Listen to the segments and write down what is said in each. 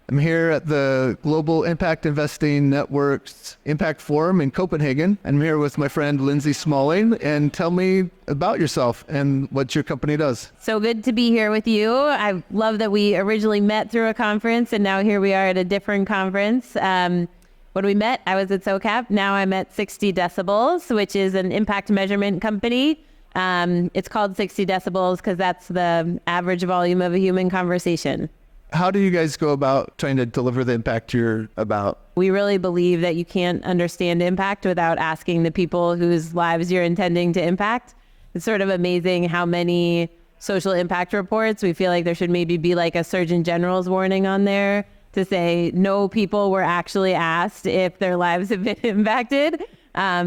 I'm here at the Global Impact Investing Network's Impact Forum in Copenhagen. I'm here with my friend Lindsay Smalling, and tell me about yourself and what your company does. So good to be here with you. I love that we originally met through a conference and now here we are at a different conference. When we met, I was at SoCap. Now I'm at 60 Decibels, which is an impact measurement company. It's called 60 decibels because that's the average volume of a human conversation. How do you guys go about trying to deliver the impact you're about? We really believe that you can't understand impact without asking the people whose lives you're intending to impact. It's sort of amazing how many social impact reports, we feel like there should maybe be like a Surgeon General's warning on there to say no people were actually asked if their lives have been impacted.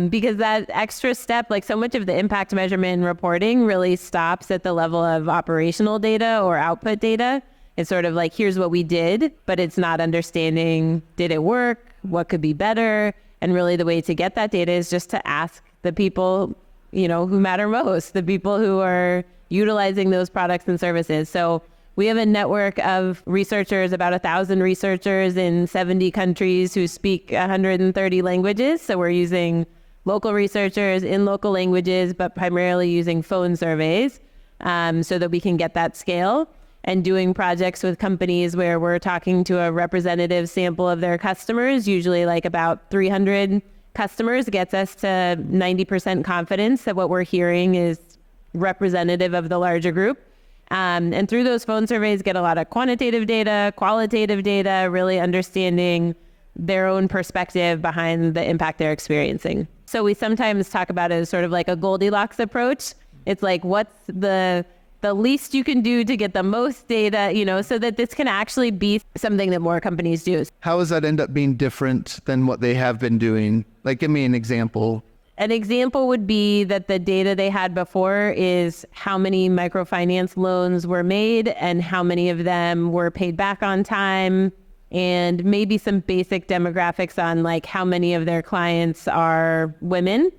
Because that extra step, like so much of the impact measurement and reporting really stops at the level of operational data or output data. It's sort of like, here's what we did, but it's not understanding, did it work? What could be better? And really the way to get that data is just to ask the people, who matter most, the people who are utilizing those products and services. So we have a network of researchers, about 1,000 researchers in 70 countries who speak 130 languages. So we're using local researchers in local languages, but primarily using phone surveys so that we can get that scale. And doing projects with companies where we're talking to a representative sample of their customers, usually like about 300 customers, gets us to 90% confidence that what we're hearing is representative of the larger group. And through those phone surveys, get a lot of quantitative data, qualitative data, really understanding their own perspective behind the impact they're experiencing. So we sometimes talk about it as sort of like a Goldilocks approach. It's like, what's the least you can do to get the most data, so that this can actually be something that more companies do. How does that end up being different than what they have been doing? Like, give me an example. An example would be that the data they had before is how many microfinance loans were made and how many of them were paid back on time, and maybe some basic demographics on like how many of their clients are women.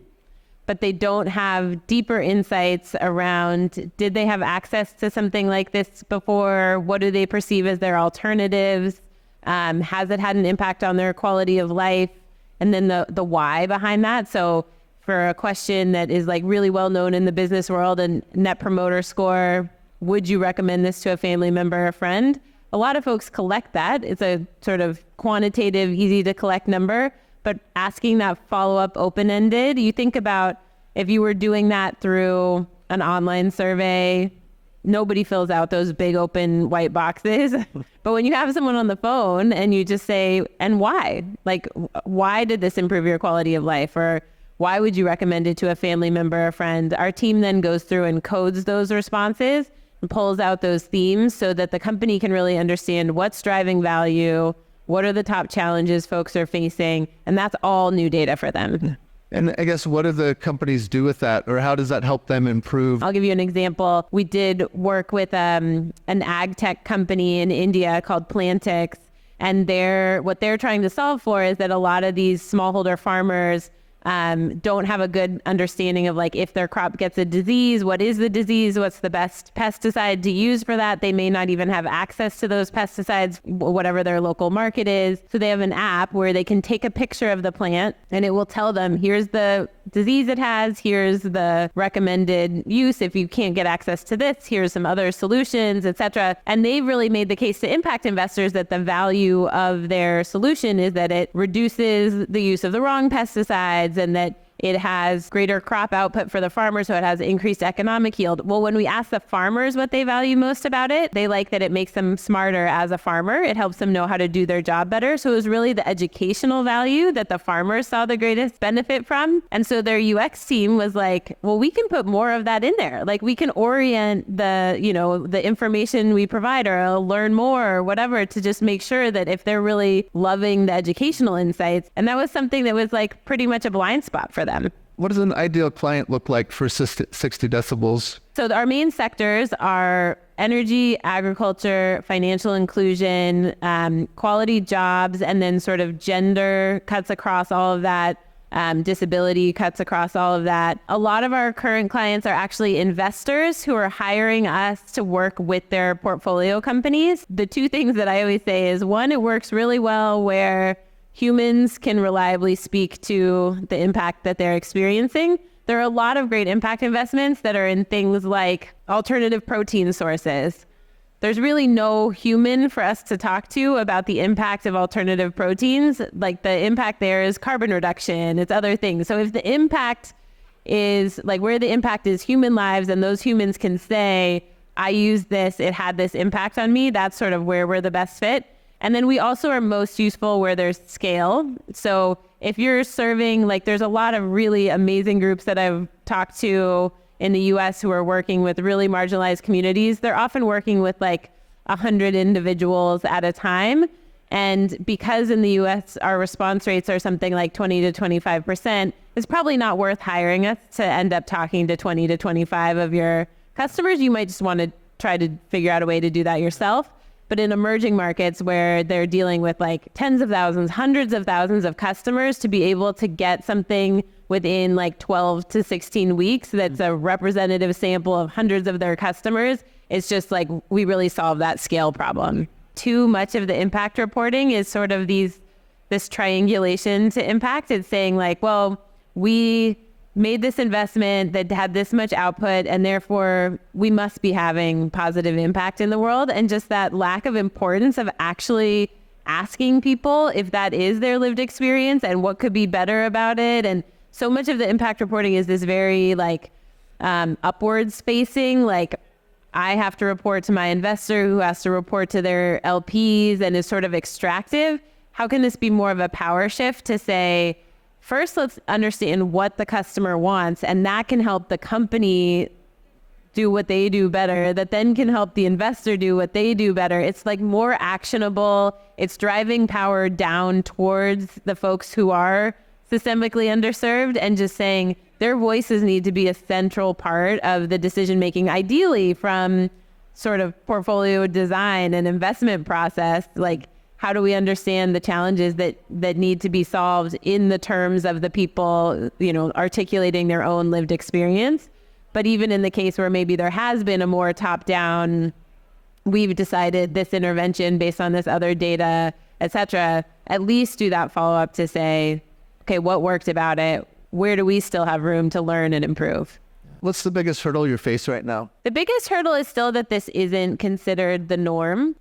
But they don't have deeper insights around, did they have access to something like this before? What do they perceive as their alternatives? Has it had an impact on their quality of life? And then the why behind that. So for a question that is like really well known in the business world, and net promoter score, would you recommend this to a family member or friend? A lot of folks collect that. It's a sort of quantitative, easy to collect number. But asking that follow-up open-ended, you think about if you were doing that through an online survey, nobody fills out those big open white boxes. But when you have someone on the phone and you just say, and why? Like, why did this improve your quality of life? Or why would you recommend it to a family member or friend? Our team then goes through and codes those responses and pulls out those themes so that the company can really understand what's driving value, what are the top challenges folks are facing? And that's all new data for them. And I guess, what do the companies do with that, or how does that help them improve? I'll give you an example. We did work with an ag tech company in India called Plantix. And what they're trying to solve for is that a lot of these smallholder farmers don't have a good understanding of like, if their crop gets a disease, what is the disease? What's the best pesticide to use for that? They may not even have access to those pesticides, whatever their local market is. So they have an app where they can take a picture of the plant and it will tell them, here's the disease it has, here's the recommended use. If you can't get access to this, here's some other solutions, etc. And they've really made the case to impact investors that the value of their solution is that it reduces the use of the wrong pesticides, and that it has greater crop output for the farmer, so it has increased economic yield. Well, when we ask the farmers what they value most about it, they like that it makes them smarter as a farmer. It helps them know how to do their job better. So it was really the educational value that the farmers saw the greatest benefit from. And so their UX team was like, well, we can put more of that in there. Like, we can orient the information we provide, or learn more or whatever, to just make sure that if they're really loving the educational insights. And that was something that was like pretty much a blind spot for them. What does an ideal client look like for 60 decibels? So our main sectors are energy, agriculture, financial inclusion, quality jobs, and then sort of gender cuts across all of that. Disability cuts across all of that. A lot of our current clients are actually investors who are hiring us to work with their portfolio companies. The two things that I always say is, one, it works really well where humans can reliably speak to the impact that they're experiencing. There are a lot of great impact investments that are in things like alternative protein sources. There's really no human for us to talk to about the impact of alternative proteins. Like, the impact there is carbon reduction, it's other things. So if the impact is like where the impact is human lives and those humans can say, I used this, it had this impact on me, that's sort of where we're the best fit. And then we also are most useful where there's scale. So if you're serving, like, there's a lot of really amazing groups that I've talked to in the US who are working with really marginalized communities. They're often working with like 100 individuals at a time. And because in the US our response rates are something like 20 to 25%, it's probably not worth hiring us to end up talking to 20 to 25 of your customers. You might just want to try to figure out a way to do that yourself. But in emerging markets where they're dealing with like tens of thousands, hundreds of thousands of customers, to be able to get something within like 12 to 16 weeks that's a representative sample of hundreds of their customers, it's just like, we really solve that scale problem. Too much of the impact reporting is sort of this triangulation to impact. It's saying like, well, we made this investment that had this much output, and therefore we must be having positive impact in the world. And just that lack of importance of actually asking people if that is their lived experience and what could be better about it. And so much of the impact reporting is this very like upwards facing, like, I have to report to my investor who has to report to their LPs and is sort of extractive. How can this be more of a power shift to say, first, let's understand what the customer wants, and that can help the company do what they do better, that then can help the investor do what they do better. It's like more actionable. It's driving power down towards the folks who are systemically underserved, and just saying their voices need to be a central part of the decision making, ideally from sort of portfolio design and investment process. Like, how do we understand the challenges that need to be solved in the terms of the people, you know, articulating their own lived experience? But even in the case where maybe there has been a more top-down, we've decided this intervention based on this other data, et cetera, at least do that follow-up to say, okay, what worked about it? Where do we still have room to learn and improve? What's the biggest hurdle you face right now? The biggest hurdle is still that this isn't considered the norm.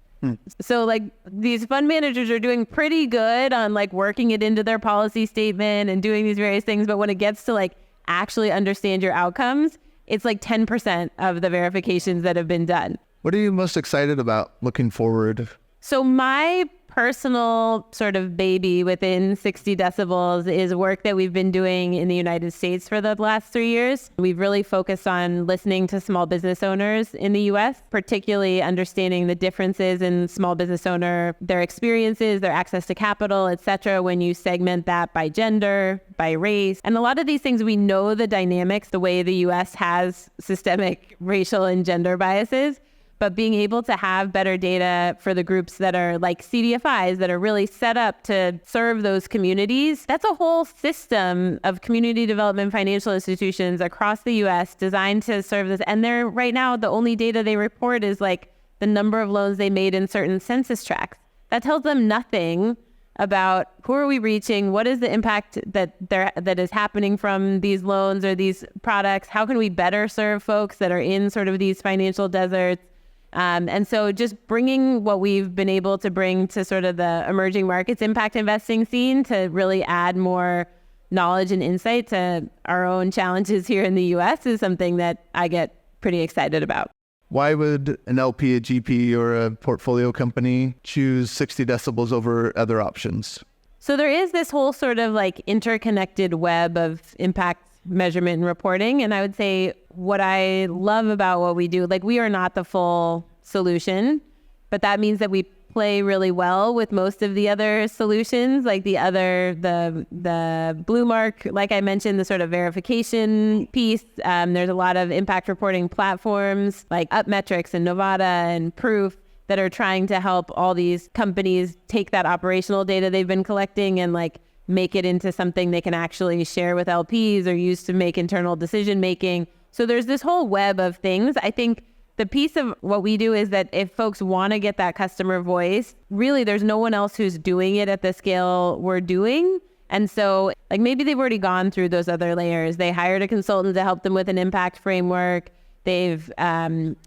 So like, these fund managers are doing pretty good on like working it into their policy statement and doing these various things. But when it gets to like actually understand your outcomes, it's like 10% of the verifications that have been done. What are you most excited about looking forward? So my personal sort of baby within 60 decibels is work that we've been doing in the United States for the last 3 years. We've really focused on listening to small business owners in the US, particularly understanding the differences in small business owner, their experiences, their access to capital, et cetera, when you segment that by gender, by race. And a lot of these things, we know the dynamics, the way the US has systemic racial and gender biases. But being able to have better data for the groups that are like CDFIs that are really set up to serve those communities, that's a whole system of community development financial institutions across the US designed to serve this. And they're right now, the only data they report is like the number of loans they made in certain census tracts. That tells them nothing about who are we reaching, what is the impact that is happening from these loans or these products, how can we better serve folks that are in sort of these financial deserts. And so just bringing what we've been able to bring to sort of the emerging markets impact investing scene to really add more knowledge and insight to our own challenges here in the US is something that I get pretty excited about. Why would an LP, a GP, or a portfolio company choose 60 decibels over other options? So there is this whole sort of like interconnected web of impact measurement and reporting. And I would say what I love about what we do, like, we are not the full solution, but that means that we play really well with most of the other solutions, like the blue mark, like I mentioned, the sort of verification piece. There's a lot of impact reporting platforms like UpMetrics and Novata and Proof that are trying to help all these companies take that operational data they've been collecting and like make it into something they can actually share with LPs or use to make internal decision making. So there's this whole web of things. I think the piece of what we do is that if folks want to get that customer voice, really there's no one else who's doing it at the scale we're doing. And so like maybe they've already gone through those other layers. They hired a consultant to help them with an impact framework. They've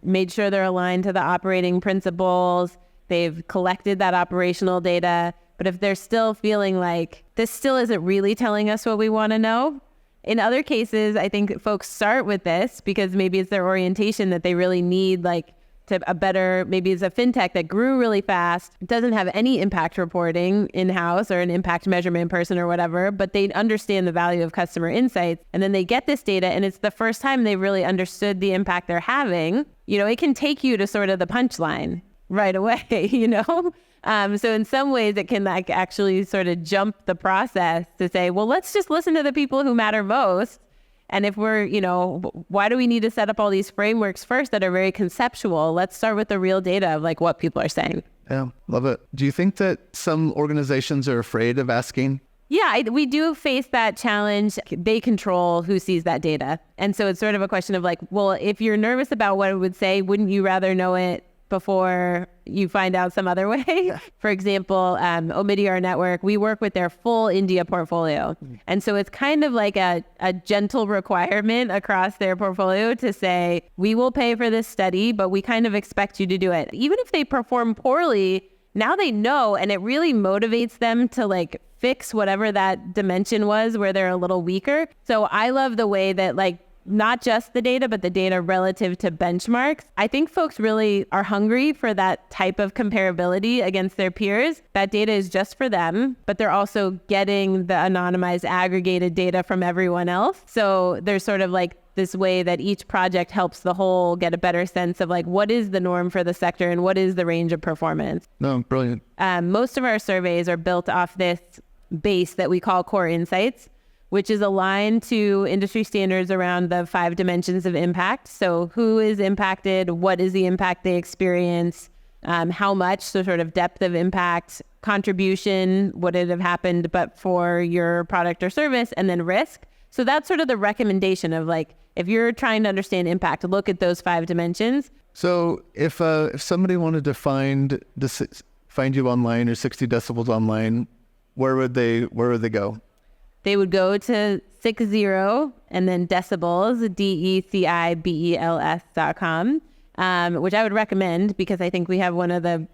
made sure they're aligned to the operating principles. They've collected that operational data. But if they're still feeling like this still isn't really telling us what we want to know, in other cases, I think folks start with this because maybe it's their orientation that they really need, like to a better, maybe it's a fintech that grew really fast, doesn't have any impact reporting in-house or an impact measurement person or whatever, but they understand the value of customer insights. And then they get this data and it's the first time they really understood the impact they're having. You know, it can take you to sort of the punchline right away, you know? So in some ways it can like actually sort of jump the process to say, well, let's just listen to the people who matter most. And if we're, you know, why do we need to set up all these frameworks first that are very conceptual? Let's start with the real data of like what people are saying. Yeah, love it. Do you think that some organizations are afraid of asking? Yeah, we do face that challenge. They control who sees that data. And so it's sort of a question of like, well, if you're nervous about what it would say, wouldn't you rather know it before you find out some other way? Yeah. For example, Omidyar Network, we work with their full India portfolio. And so it's kind of like a gentle requirement across their portfolio to say, we will pay for this study, but we kind of expect you to do it. Even if they perform poorly, now they know, and it really motivates them to like fix whatever that dimension was where they're a little weaker. So I love the way that like, not just the data, but the data relative to benchmarks. I think folks really are hungry for that type of comparability against their peers. That data is just for them, but they're also getting the anonymized aggregated data from everyone else. So there's sort of like this way that each project helps the whole get a better sense of like what is the norm for the sector and what is the range of performance. No, brilliant. Most of our surveys are built off this base that we call core insights, which is aligned to industry standards around the 5 dimensions of impact. So who is impacted, what is the impact they experience, how much, so sort of depth of impact, contribution, would it have happened but for your product or service, and then risk. So that's sort of the recommendation of like, if you're trying to understand impact, look at those 5 dimensions. So if somebody wanted to find you online or 60 Decibels online, where would they go? They would go to 60 and then Decibels, DECIBELS.com, which I would recommend because I think we have one of the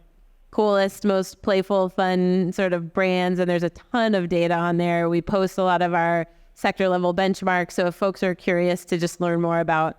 coolest, most playful, fun sort of brands, and there's a ton of data on there. We post a lot of our sector level benchmarks. So if folks are curious to just learn more about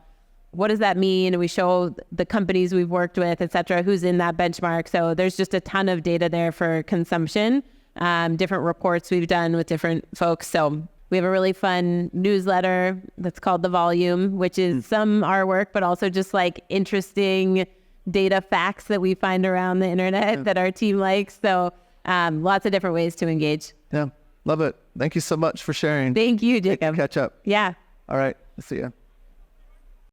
what does that mean, and we show the companies we've worked with, et cetera, who's in that benchmark. So there's just a ton of data there for consumption. Different reports we've done with different folks. So we have a really fun newsletter that's called The Volume, which is some our work, but also just like interesting data facts that we find around the internet that our team likes. So lots of different ways to engage. Yeah, love it. Thank you so much for sharing. Thank you, Jacob. Catch up. Yeah. All right. See ya.